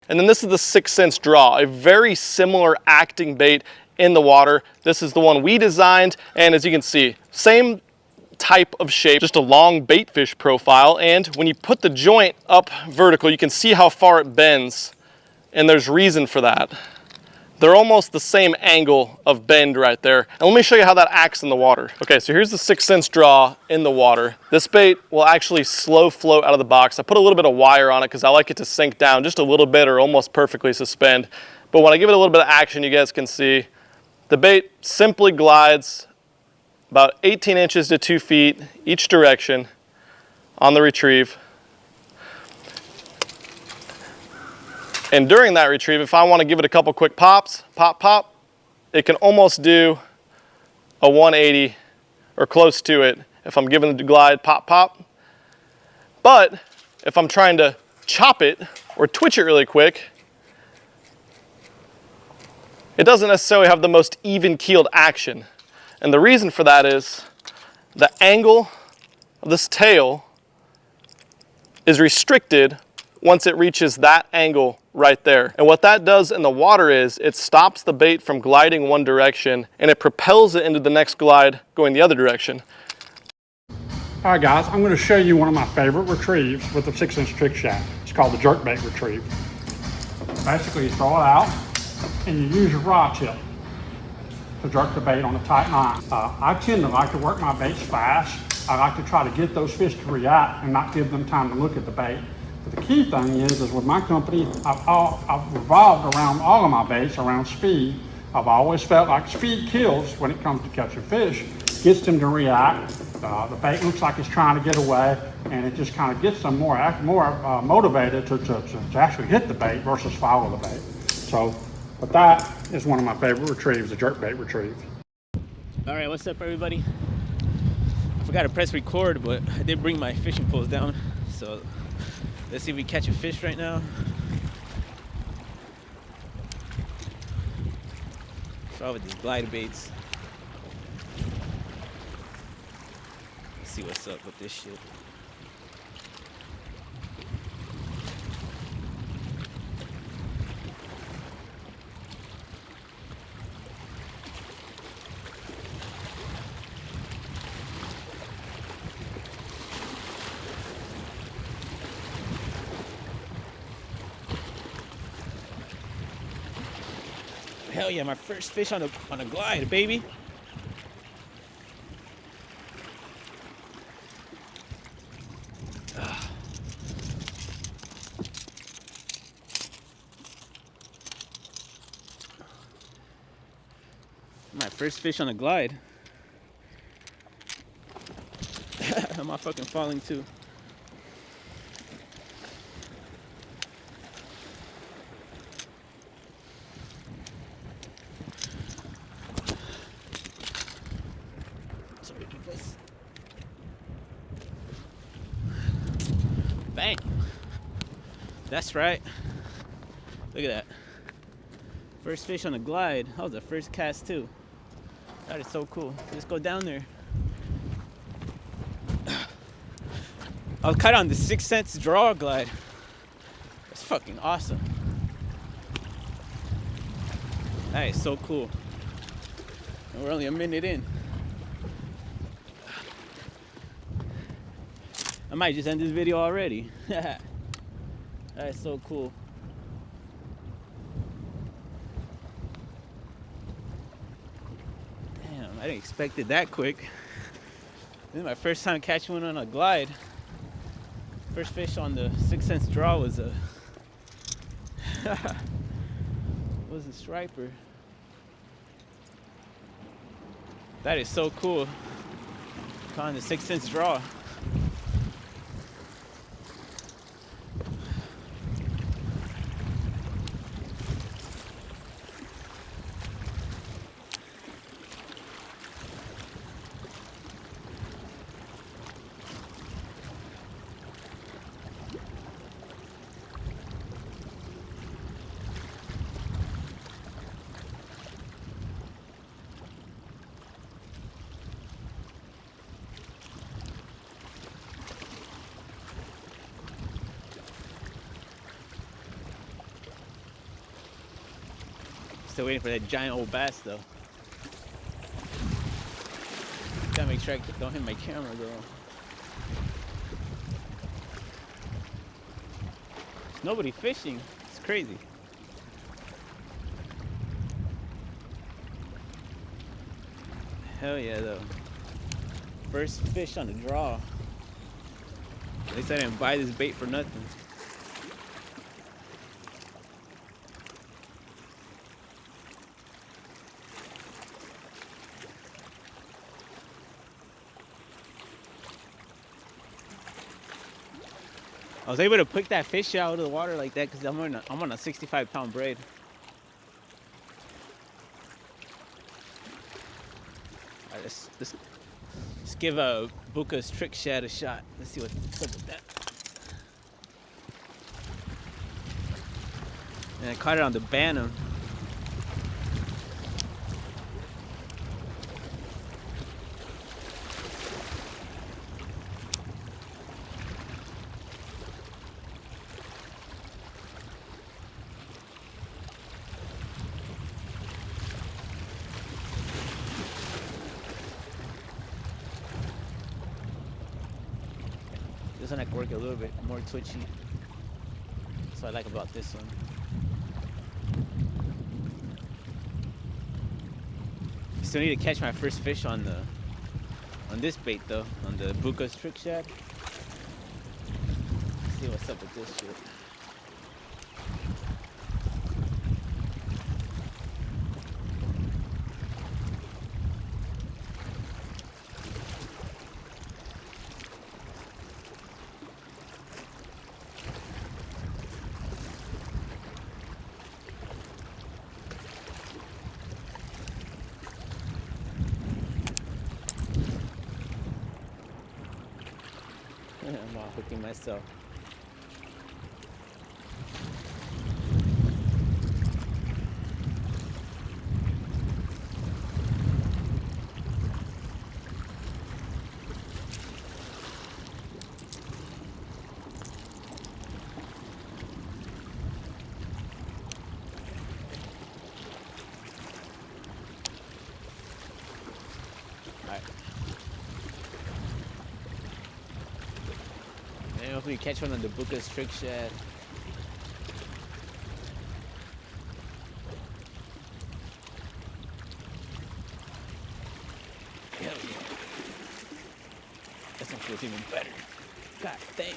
And then this is the 6 cents draw, a very similar acting bait in the water. This is the one we designed, and as you can see, same type of shape, just a long bait fish profile. And when you put the joint up vertical, you can see how far it bends, and there's reason for that. They're almost the same angle of bend right there. And let me show you how that acts in the water. Okay, so here's the 6 cents draw in the water. This bait will actually slow float out of the box. I put a little bit of wire on it because I like it to sink down just a little bit or almost perfectly suspend. But when I give it a little bit of action, you guys can see the bait simply glides about 18 inches to 2 feet each direction on the retrieve. And during that retrieve, if I want to give it a couple quick pops, pop, pop, it can almost do a 180 or close to it if I'm giving it the glide, pop, pop. But if I'm trying to chop it or twitch it really quick, it doesn't necessarily have the most even-keeled action. And the reason for that is the angle of this tail is restricted once it reaches that angle right there. And what that does in the water is it stops the bait from gliding one direction and it propels it into the next glide going the other direction. All right guys, I'm going to show you one of my favorite retrieves with the 6 inch trick shad. It's called the jerkbait retrieve. Basically you throw it out and you use your rod tip to jerk the bait on a tight line. I tend to like to work my baits fast. I like to try to get those fish to react and not give them time to look at the bait. But the key thing is with my company, I've revolved around all of my baits around speed. I've always felt like speed kills when it comes to catching fish. Gets them to react. The bait looks like it's trying to get away, and it just kind of gets them more motivated to actually hit the bait versus follow the bait. So, but that is one of my favorite retrieves, the jerkbait retrieve. All right, what's up everybody? I forgot to press record, but I did bring my fishing poles down. So let's see if we catch a fish right now. Start with these glide baits. Let's see what's up with this shit. Hell yeah, my first fish on a glide, baby. My first fish on a glide. Am I fucking falling too? Bang! That's right. Look at that. First fish on the glide. That was the first cast too. That is so cool. Let's go down there. I'll cut on the 6 cents draw glide. That's fucking awesome. That is so cool. And we're only a minute in. I might just end this video already. That is so cool. Damn, I didn't expect it that quick. This is my first time catching one on a glide. First fish on the 6 cents draw was a striper. That is so cool. On the 6 cents draw. Still waiting for that giant old bass though. Gotta make sure I don't hit my camera though. There's nobody fishing. It's crazy. Hell yeah though. First fish on the draw. At least I didn't buy this bait for nothing. I was able to pick that fish out of the water like that because I'm on a 65-pound braid. Alright, let's give a Buccas trick shad a shot. Let's see what's up with that. And I caught it on the Bantam. This one I can work a little bit more twitchy. That's what I like about this one. Still need to catch my first fish on this bait though, on the Buccas trick shad. See what's up with this shit. I'm not hooking myself. All right. And hopefully catch one on the Buccas trick shad. Hell yeah. This one feels even better. God damn.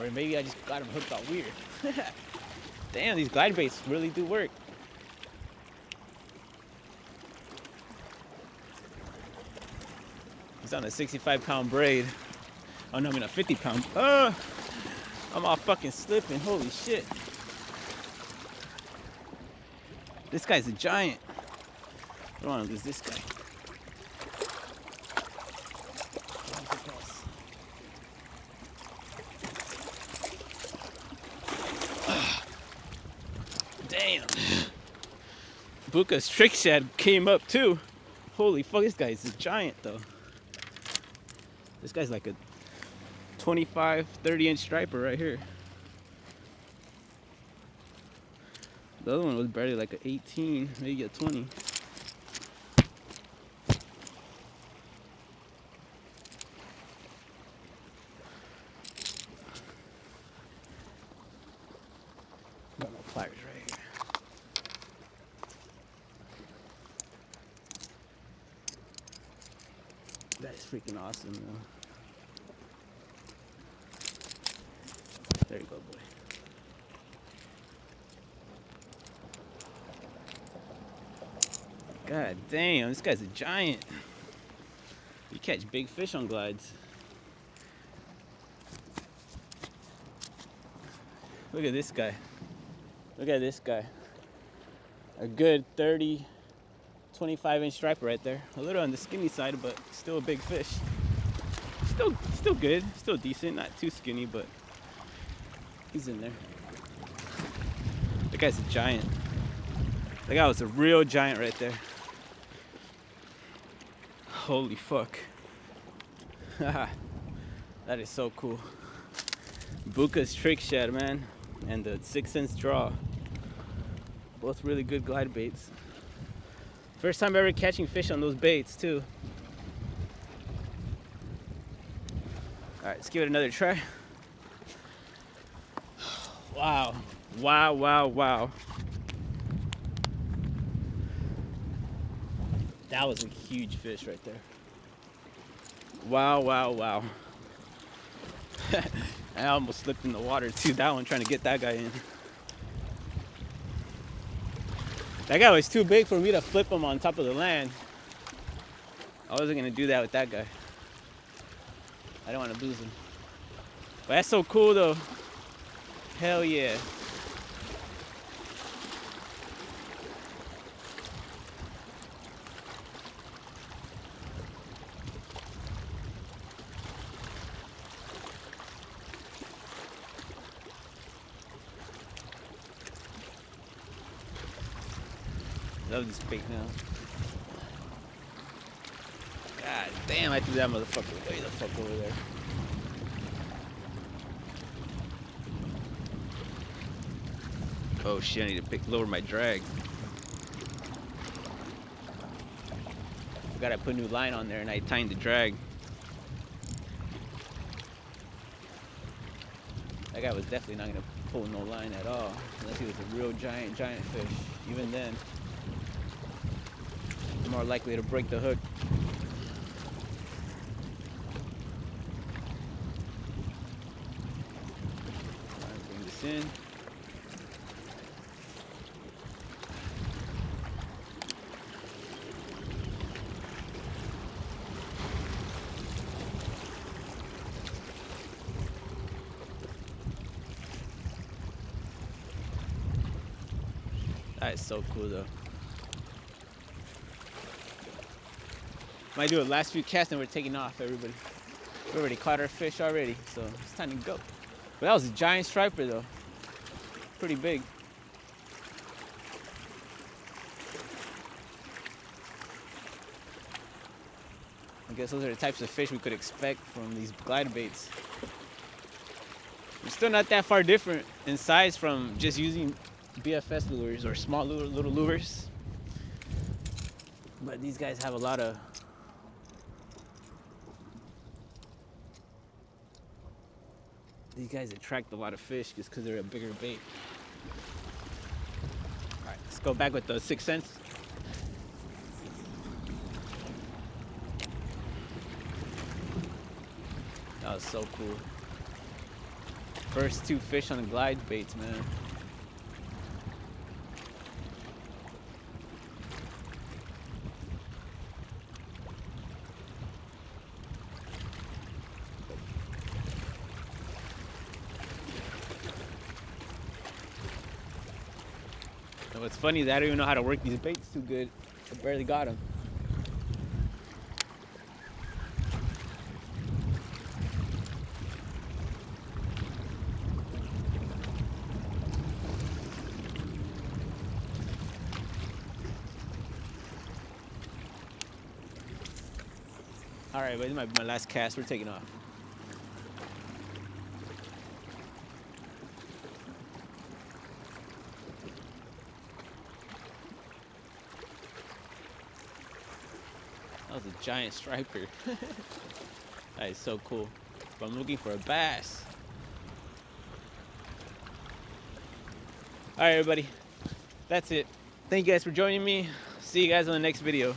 Or maybe I just got him hooked out weird. Damn, these glide baits really do work. He's on a 65-pound braid. Oh no, I mean a 50-pound. I'm all fucking slipping. Holy shit. This guy's a giant. I don't want to lose this guy. Damn. Buccas trick shad came up too. Holy fuck, this guy's a giant though. This guy's like a 25, 30-inch striper right here. The other one was barely like an 18, maybe a 20. Got my pliers right here. That is freaking awesome, though. There you go, boy. God damn, this guy's a giant. You catch big fish on glides. Look at this guy. Look at this guy. A good 30, 25-inch striper right there. A little on the skinny side, but still a big fish. Still good, still decent. Not too skinny, but he's in there. That guy's a giant. That guy was a real giant right there. Holy fuck. That is so cool. Buccas trick shad, man. And the 6 cents draw. Both really good glide baits. First time ever catching fish on those baits too. All right, let's give it another try. Wow, wow, wow, wow. That was a huge fish right there. Wow, wow, wow. I almost slipped in the water too, that one, trying to get that guy in. That guy was too big for me to flip him on top of the land. I wasn't gonna do that with that guy. I don't want to lose him. But that's so cool though. Hell yeah. Love this bait now. God damn, I threw that motherfucker way the fuck over there. Oh shit, I need to lower my drag. Forgot I put a new line on there and I tightened the drag. That guy was definitely not gonna pull no line at all, unless he was a real giant fish. Even then, more likely to break the hook. Alright, bring this in. That is so cool though. Might do a last few casts and we're taking off, everybody. We already caught our fish already, so it's time to go. But that was a giant striper though. Pretty big. I guess those are the types of fish we could expect from these glide baits. It's still not that far different in size from just using BFS lures or small little lures. But these guys have a lot of these guys attract a lot of fish just because they're a bigger bait. All right, let's go back with the 6 cents. That was so cool. First 2 fish on the glide baits, man. And what's funny is I don't even know how to work these baits too good. I barely got them. All right, but this might be my last cast. We're taking off. That was a giant striper. That is so cool. But I'm looking for a bass. All right, everybody. That's it. Thank you guys for joining me. See you guys on the next video.